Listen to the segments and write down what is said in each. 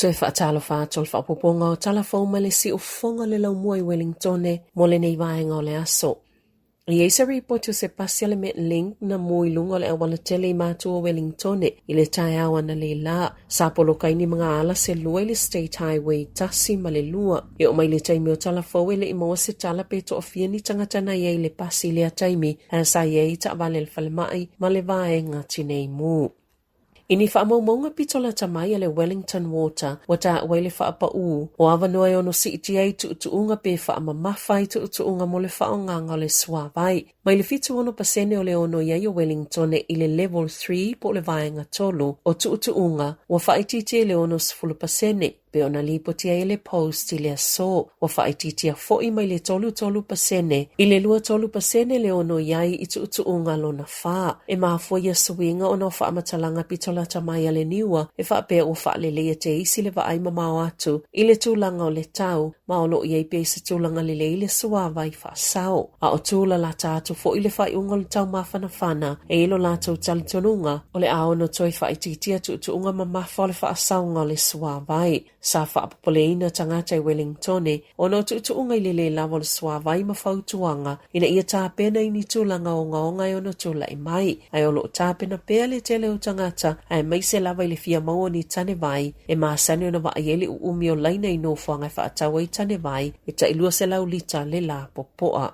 Ato e whaatalo whātol whaapoponga o Tala Fou ma le si o fonga le lau mua i Wellingtone mo le nei vaenga o le aso. I eisa ripoto se pasia le met link na mui lunga le awala tele i mātua o Wellingtone i le tai awa na le la. Sāpolo kaini mga ala se lua i le State Highway tasi ma le lua. E o mai le taimi o Tala Fou e le i moa se tala pe to ofieni tangatana i le pasi le a taimi hana sa i ta avale le falemai ma le vaenga tinei mu. Ini whaamaumaunga pitola tamai ale Wellington Water, wata waile whaapa o avanua e ono si iti ai tuutuunga pe whaamamawhai tuutuunga mo le whaonganga o le swawai. Mai le fitu ono pasene o le ono iai o Wellington i le level 3 po le vaenga tolu o tuutuunga wa whaititi le ono 10%. Pe ona lipotia i le post i le aso, wa whaititia foi mai le tolu pasene, i le 2% le ono iai i tuutuunga lona wha. E maafua ia suinga ono whaamatalanga pitola tamai ale niua, e whaapea o whaalelea te isi le vaai mamao atu, i le tūlanga o le tau, ma o lo iai pe se tūlanga lele i le suawai whaasao. A o tūla la tātu fo i le whai unga le tau mawhana, e ilo lātou talitonunga, o le aono toi whaititia tuutuunga mamafa o le whaasaunga o le suawai. Sa whaapopoleina tangata i Wellingtone, o no tuutuunga i lele lawa le suawai mawhautuanga, ina ia tāpena i ni tūlanga o ngaonga i ono tūla i mai, ai o lo tāpena pea le tele o tangata, ai mai se lava i le fia maua ni tane vai, e maasane o na waaiele u umi o laina i nofuanga i whaatawa i tane vai, e ta ilua se lau lita le la popoa.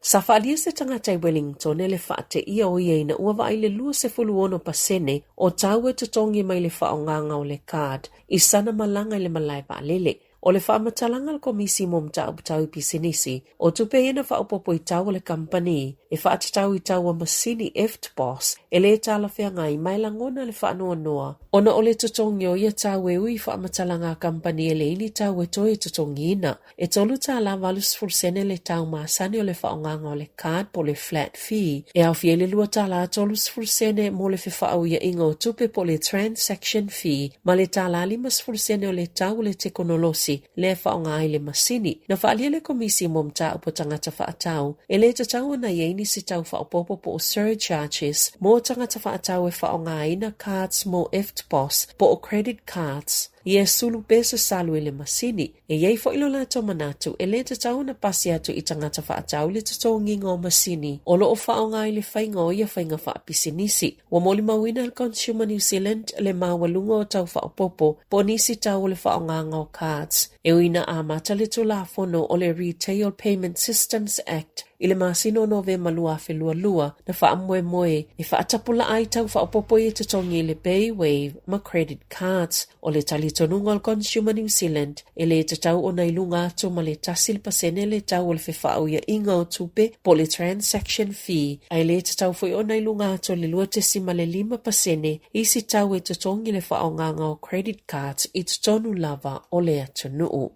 Sa whaalia se tangata i Wellington e le whaate ia o ieina ua vai le 20 pasene o tau e tutongi mai le whaonganga o le card i sana malanga i le malai waalele. O le whaamatalanga le komisi mo mta uputau i pisinisi, o tupe ena whaopopo i tau le company, e whaatatau i tau a masini EFTBOS, e le tala whea ngai mai langona le whaanoa noa. Ona o le tutongi o ia tau e ui whaamatalanga company e le ini tau e toi tutongi ina, e tolu tala valus fursene le tau maasani o le whaonganga o le card po le flat fee, e au fiele lua tala tolus fursene mo le whiwhau ia inga o tupe po le transaction fee, ma le tala limas fursene o le tau le tekonolosi, le whaonga ai le masini. Na whaalia le komisi mo mta upo tangata whaatau, e le tatau na yeini si tau whaopopo po o surcharges, mo tangata whaatau e whaonga ai na cards mo EFTBOS po o credit cards. Ia sulu pesa salu i le masini, e iei fo ilo la to manatu, e le tatau na pasi atu i tangata whaatau le tatau nginga o masini, o lo o whaonga ai le whainga o ia whainga whaapisinisi. Wa moli mawina al Consumer New Zealand le mawalunga o tau whaopopo, po nisi tau le whaonganga o cards. E uina a mata le tula fono o le Retail Payment Systems Act, i le masino November lua lua na whaamwe moe e whaatapula ai tau whaopopo i te tongi le Paywave ma credit cards o le talitonunga al Consumer New Zealand e le te tau o nei lunga atu ma le tasil pasene le tau o le whiwhau ia inga o tupe po le transaction fee ai le te tau fui o nei lunga atu le lua tesi ma le 5% i si tau e te tongi le whaonganga o credit cards i te tonu lava o le atu nuu.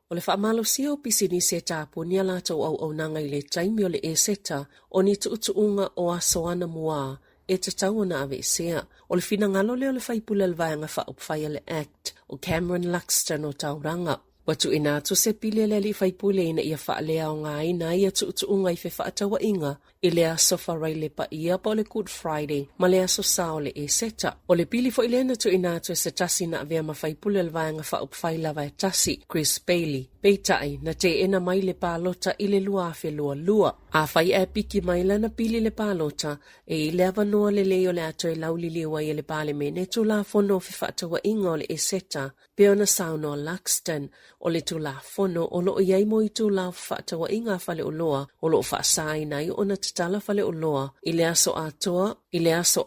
O le whaamalosia o pisini se tāpo ni ala tau au nanga i le taimi o le e seta o ni tuutuunga o asoana mua e te tau na ave sea. O le finangalo le o le whaipula le vaianga whaupwhai le Act o Cameron Luxton o Tauranga. Watu ina tu se pile le li whaipule ina ia whaalea o ngā ina ia tuutuunga i whewhaatawa inga i le aso wharai le pa ia po le Good Friday ma le aso sao le e seta. O le pili fo ilena tu ina tu e se tasi na avea ma whaipule le vaianga whaupwhai lava e tasi Chris Bailey. Peitai na te ena mai le pālota i le lua afe lua. A whai e piki mai lana pili le pālota e i le avanoa le leo le ato e lauliliwa i le pāle mene tu la fono whewhaatawa inga o le e seta. Peona sauno o Luxton o le tu la fono o lo iai mo i tu la whaatawa inga whale o loa o lo whaasai nai o na tatala whale o loa i le aso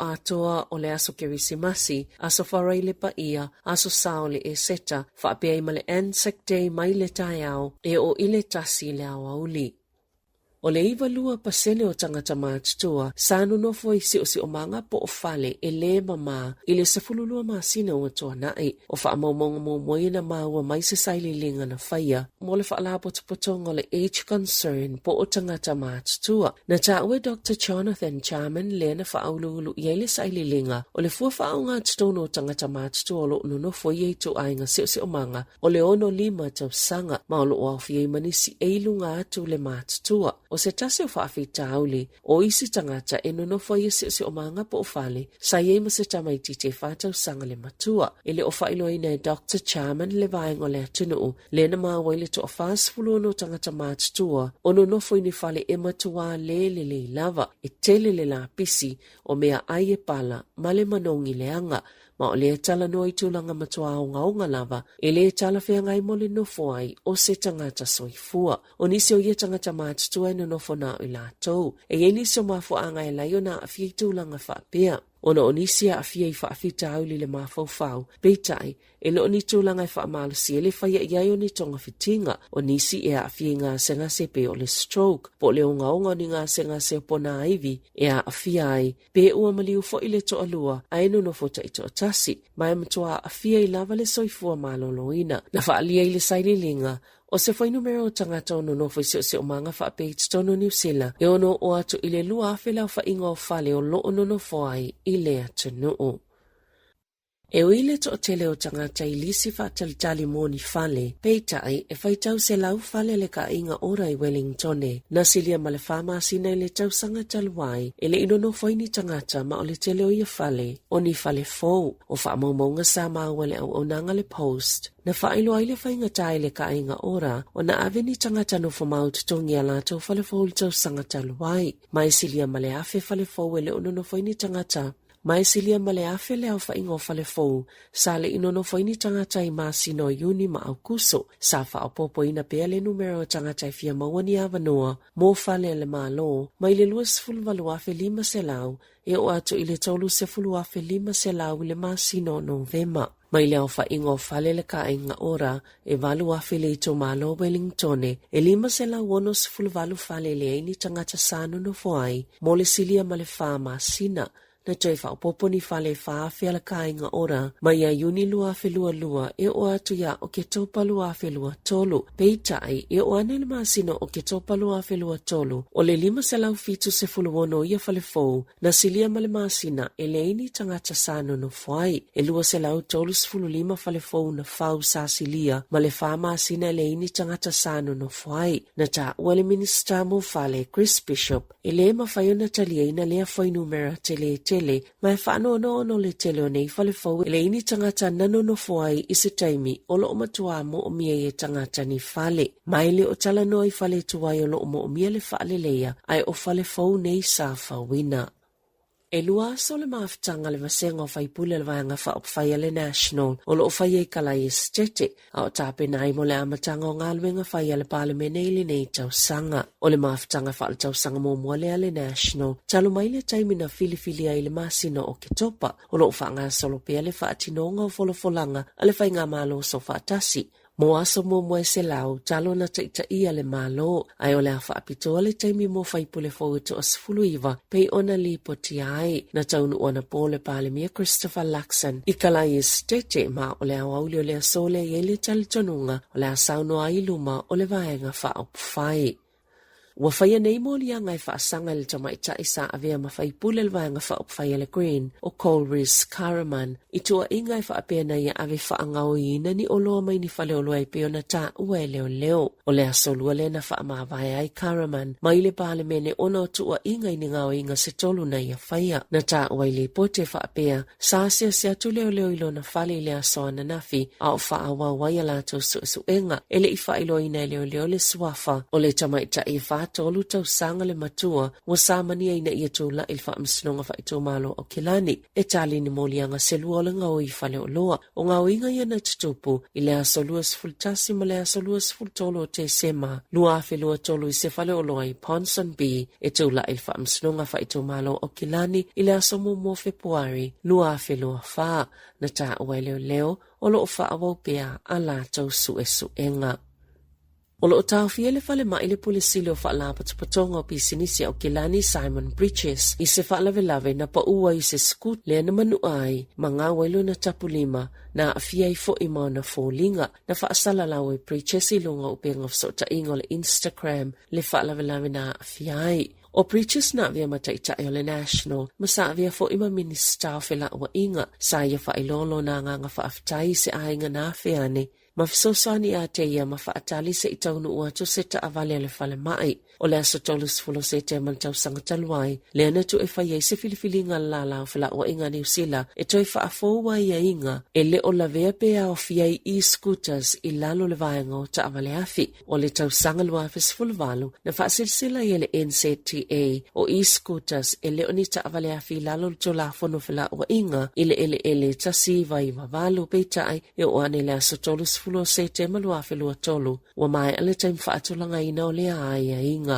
atoa o le aso kerisimasi aso wharai le pa ia aso sao le e seta whaapea i male Anzac Day mai le tai au e o ile tasi le awauli. O le iwa lua pasene o tangata mātutua, sānu nofo i si o manga po o fale e le mama i le sefululua māsina o atua nai o whaamaumonga mo moina maua mai se saili linga na whaia mo le whaalapotopotonga le age concern po o tangata mātutua. Na tāue Dr. Jonathan Charman le na whaululu i le saili linga o le fua whaunga tutono o tangata mātutua o lo nonofo i eitu ainga si o manga o le ono 5 tau sanga ma o lo awhi e manisi eilunga atu le mātutua. o se tase o whaafitauli o isi tangata e nonofo ia se o manga po o whale sa iei ma se tamaiti te whātau sanga le matua. Ele o whailoina e Dr. Charman le vaenga le atunuu le na mawaile to o whaasfulu no tangata mātutua o nonofo ini whale e matua le lava e tele le la pisi o mea ai e pala ma le manongi le anga ma o le tala no i tūlanga matua o ngaonga lava e le tala whea ngai mo le nofo ai o se tangata soifua. O nisi o ia tangata mātutua e nonofo na o i lātou. E e nisi o mafo anga e lai o na a fia i tūlanga whaapea. Ona o nisi a fia i whaafita auli le mafau peitai e lo ni tūlanga i whaamalusi e le whaia iai o ni tonga fitinga o nisi e a fia ngā senga se pe o le stroke po le onga ni ngā senga se o pona aivi e a fia ai pe ua maliu fo i le to alua a enu no fota i to atasi mai matua a fia i lava le soifua maloloina na whaalia i le saililinga. O se whai numero o tangata ono no whai se o manga wha page tono New Zealand e ono o atu i le lua awhela o wha inga o whale o lo ono no whai i le atu nuu. E o ile to o tele o tangata i lisi wha talitali mōni whale, peitai e whai tau se lau whale le ka inga ora i Wellingtone, na silia ma le whama sina i le tau sanga taluai, e le ino no whaini tangata ma o le tele o ia whale, o ni whale fōu, o wha maumaunga Sāmoa le au nanga le post, na whailo ai le whainga tai le ka inga ora, o na aveni tangata no whamau tutongi a lato whale fōu le tau sanga taluai, mai silia ma le awhi whale fōu e le ono no whaini tangata, mai silia ma le awhi le au whainga o whale fōu, sa le ino no whaini tangata i māsino iuni ma au kuso, sa wha o popo ina pea le numero tangata i fia mawani awanoa, mō whale le mālo, mai le luas fulvalu awhi lima se lau, e o atu i le tolu se fulu awhi lima se lau le māsino no vema. Mai le au whainga o whale le ka inga ora, e valu awhi le ito mālo Wellingtone, e lima se lau ono se fulvalu whale le eini tangata sānu no whai, mō le silia ma le wha māsina, na tei whaopopo ni whale whaawhi ala ka inga ora, mai a iuni lua lua e o atu ia o ke topa lua tolu, peitai e o ane le masino o ke topa lua tolu, o le lima se lau fitu se fuluono ia whale fōu, na silia ma le masina e le ini tangata sāno no whai, e lua se lau tolu se fulu lima whale fōu na whau sa silia, ma le wha masina e le ini tangata sāno no whai, na ta ua le minister mo whale Chris Bishop, e le ma whaio na talia ina lea whai numera te mai whaano no le tele o nei whale fau le ini tangata nano no whai i se taimi o lo matua mo o mia e tangata ni whale. Mai le o tala no i whale tuai o lo mo o mia le whale leia ai o whale fau nei sa whawina. E lua so le maafutanga le vasenga o whaipule le vanga wha o whaia le National o lo o whaia i kalai estete a o tape nai mo le amatanga o ngāluenga whaia le palemene ili nei tau sanga. O le maafutanga wha le tau sanga mo mua le National talo mai le taimi na filifili ai le masino o ke topa o lo o whaanga solo pia le wha atinonga o folofolanga a le whainga malo so wha atasi. Mo aso mo moe se lau, talo na taita ia le malo, ai o le a whaapitoa le taimi mo whaipule fōu to asfulu iwa, pei ona li poti ai, na taunu ona po le palemia Christopher Luxon, i kalai estete ma o le awauli o le asole i le talitonunga, o le asauno ai luma o le vaenga wha o pwhai. Wa whaia nei mōli a ngai whaasanga le tamaita i sa avea ma whaipule le vaenga wha o pwhai le green, o Colris Caraman, i tua ingai whaapea na ia ave whaangau i ina ni oloa mai ni whale oloa i peo na ta ua leo. O le asolua le na whaamawai ai Caraman, mai le pāle mene ona o tua ingai ni ngau inga se tolu na ia whaia. Na ta ua i le pote whaapea, sa se atu leo ilo na whale le asoa na nafi, a o whaawa wai alato suenga, ele i whailo ina leo le suafa, o le tamaita i tolu tau sanga le matua wa samani ai na ia tula il fa msnonga fa ito malo o kilani e tali ni molianga selua le ngau i fale o loa o ngau inga ia na tutupu i le asolua sfultasi ma le asolua sfultolo te sema lua afe lua tolu i se fale o loa i Ponson B e tula il fa msnonga fa ito malo o kilani i le asomo mo februari lua afe lua fa na ta ua leo o lo fa awau pea a la tau suenga. O lo tau fia le fale mai le pulisile o whaala patupatonga o pisinisi au kilani Simon Bridges i se whaalavelave na pa ua i se skut le na manu ai ma ngā wailo na tapulima na afia i fo ima na fōlinga na whaasala lau e Bridges i lunga upenga o sota ingo le Instagram le whaalavelave na afia ai. O Bridges na via mataitai o le National, ma sa via fo ima minister o whela ua inga, sa ia whailolo na nganga whaafitai se ainga na awhiane. Mafisosani a te ia mafaatali se itaunu ua tu se ta avale le fale mai. O le aso tolus fulo se te mantau sanga taluai. Le ana tu e whaiei se filifilinga la whala o inga New Zealand. E toi whaafoua ia inga. E le o la vea pea o fiai e-scooters i lalo le vaenga o ta avale afi. O le tau sanga lua fes fulvalu. Na whaasilsila i le NZTA o e-scooters e le o ni ta avale afi lalo le tola fono whala o inga. I le ele ta siva i wavalu peitai e o ane le aso tolus fulo se te malua felua tolu. Wa mai ale taim whaatulanga ina o le aia inga.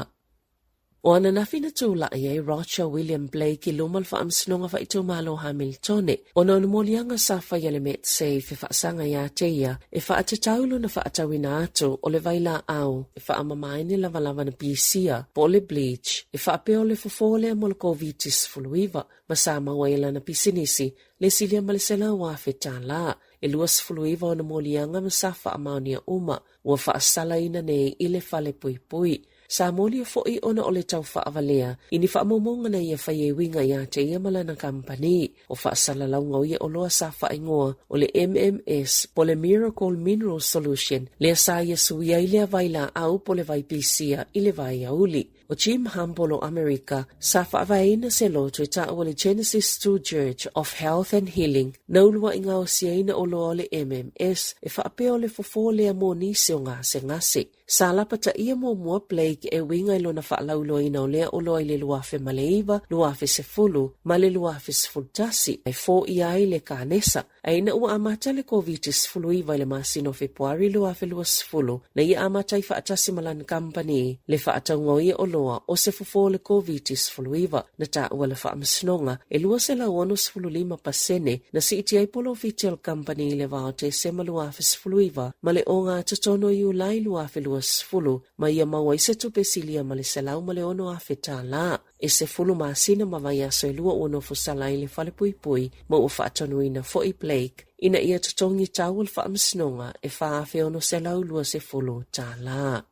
O ana nafina tūla ia Roger William Blake I lumal whaamsinonga wha ito malo Hamiltone. O na unumolianga sa whaiale met se fe whaasanga ia te ia e whaatataulo na whaatawina atu o le vaila au e whaamamaini lavalava na bisia po le bleach e whaapeo le fofole mo le COVID-19 fuluiva ma sa mawaila na pisinisi le silia malisela wa fetala e luas fuluiva o na molianga ma sa whaamaunia uma wa whaasala ina ne I le fale pui pui. Sāmoa fo'i ona o le tau whaavalea, ini whaamomonga na ia whaie winga ia te ia malana kampani, o whaasalalau ngau ia o loa sa whaingoa o le MMS po le Miracle Mineral Solution, lea sa ia suia I lea vaila au po le vai pisia I le vai auli. O Jim Humble o Amerika, sa whaavaina se loto I ta o le Genesis 2 Church of Health and Healing, naulua inga o siaina o loa le MMS, e whaapeo le fofole a mo nisi o ngase ngase. Sa lapata ia mo mua Blake e winga ilo na whaalaulo ina o lea o loa I le luafe maleiva, luafe se fulu, ma le luafe se fultasi, ai fo I ai le kānesa. Aina ua amata le COVID-19 fulu iwa le masino Februari luafe luas fulu, na ia amata I whaatasi malan kampani, le whaataungo ia o loa o se fufo le COVID-19 fulu iwa, na ta ua le whaamasnonga, e lua se la onos fulu 5% na si iti ai polo vitel kampani le vao te sema luafe se fulu iwa, ma le onga tatono I ulai luafe luas fulu, ma ia maua I se tupe silia ma le selau ma le ono afe la. E se fulu maasina ma vai aso I lua ono fusala I le fale pui pui, ma ua whaatonuina fo I Blake, ina ia tatongi tau le whaamsnonga e whaafe ono selau lua se fulu la.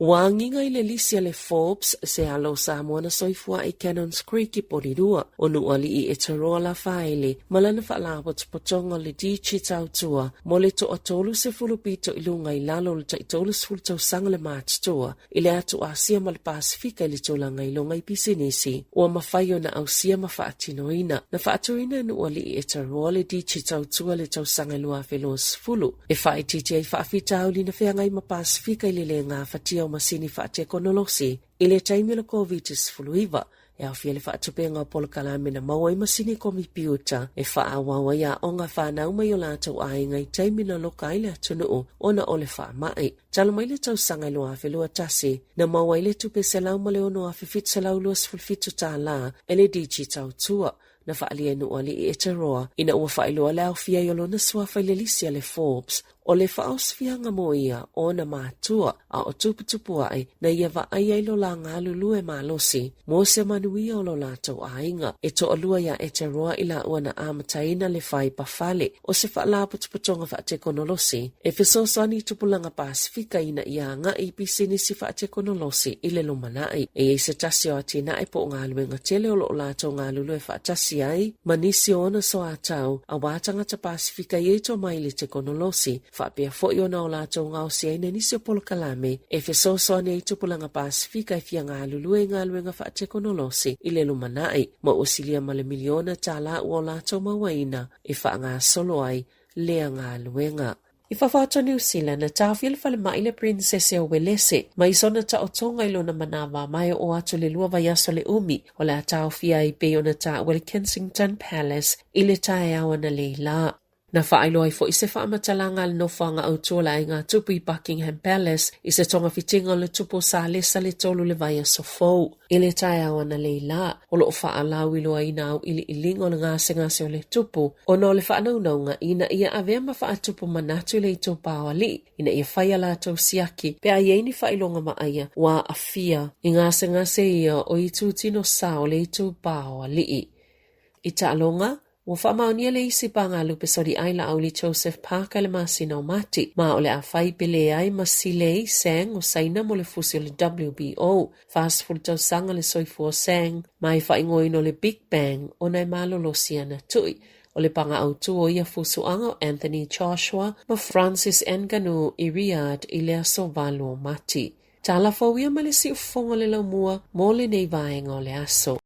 Wanginga I le lisia le Forbes se alo Sāmoa na soifua I Cannons Creek I Porirua, o nuali I e taroa la whaele, malana whaalawat potonga le dichi tautua, mo le to atolu se fulupito I lunga I lalo le taitolu se fulutau sanga le mātua, I le atu Asia ma le Pasifika I le tolanga I longa I pisinisi, ua mawhaio na ausia ma whaatinoina, na whaatuina nuali I e taroa le dichi tautua le tau sanga lua velos fulu, e whaititi ai whaafitauli na whiangai ma Pasifika I le ngā whatia masini whaate konolosi, I le taimi le COVID-19 fuluiva, e au fia le whaatupenga o polo kalame na maua I masini komi piuta, e whaawawa ia onga whanau mai o lātau ainga I taimi na loka I le atunuu, ona o le whaamai. Talo mai le tau sanga I loa lua tasi, na maua I le tupe selau ma le ono a whiwhit selau luas fulfitu tā la, e le digi tau tua. Na whaalia nuali I Etaroa, ina ua whailua le au fia yolo na suafa le lisia le Forbes, o le whaosfianga mo ia o na mātua a o tuputupu ai na ia wa ai lo la ngā lulu e mālosi, mo se manuia o lo lātou ainga, e to alua ia Etaroa I la ua na amataina le whai pawhale, o se whaalaputuputonga whaate konolosi, e whisosani tupulanga Pasifika ina ia ngā I pisinisi whaate konolosi I le lomanai, e se tasi o atina e po ngā luenga tele o lo lātou ngā lulu e whaatasi ai, manisi ona so atau, a wātangata Pasifika I to mai le te konolosi, whapea fo I ona o lātou ngā o siaina nisi o polo kalame, e whesoso ane I tupulanga Pasifika I fia ngā lulu e ngā luenga whaate konolosi I le lumanai, ma osilia ma le miliona tāla ua o lātou mawaina, e wha ngā solo ai, lea ngā luenga. I whawhata New Zealand na tāwhia whale mai le prinsese o Welese, mai sona ta o tonga ilo na manawa mai o atu le lua vai aso le umi, o la tāwhia I pe o na ta o le Kensington Palace, I le tae awa na leila. Na whaelo ai fo I se whaamatalanga le nofanga au tōla I ngā tupu I Buckingham Palace, I se tonga whitinga le tupu sa lesa le tolu le vai aso fau. I le tae awa na leila, o lo o whaalau iloa I nāu ili ilingo le ngase o le tupu, o no le whaanaunaunga ina ia avea ma whaatupu manatu le I tō pāwa li, ina ia whaia la tau siaki, pe a ieini whailonga maaya, wa a fia, I ngase ia o I tūtino sa o le I tō pāwa li. I tālonga, Wa whamaunia le isi panga lupe sori aila auli Joseph Parker le masina o mati, ma ole a whai pele ai masilei sang o saina mo le fusi o le WBO, fast full tau sanga le soifu o sang, mai whaingoino le Big Bang o nai malolosia na tui, O le panga au tua ia fusuanga o Anthony Joshua ma Francis Enganu I Riyadh I le aso valu o mati. Tala Fou ia ma le si ufonga le laumua mo le nei vaenga o le aso.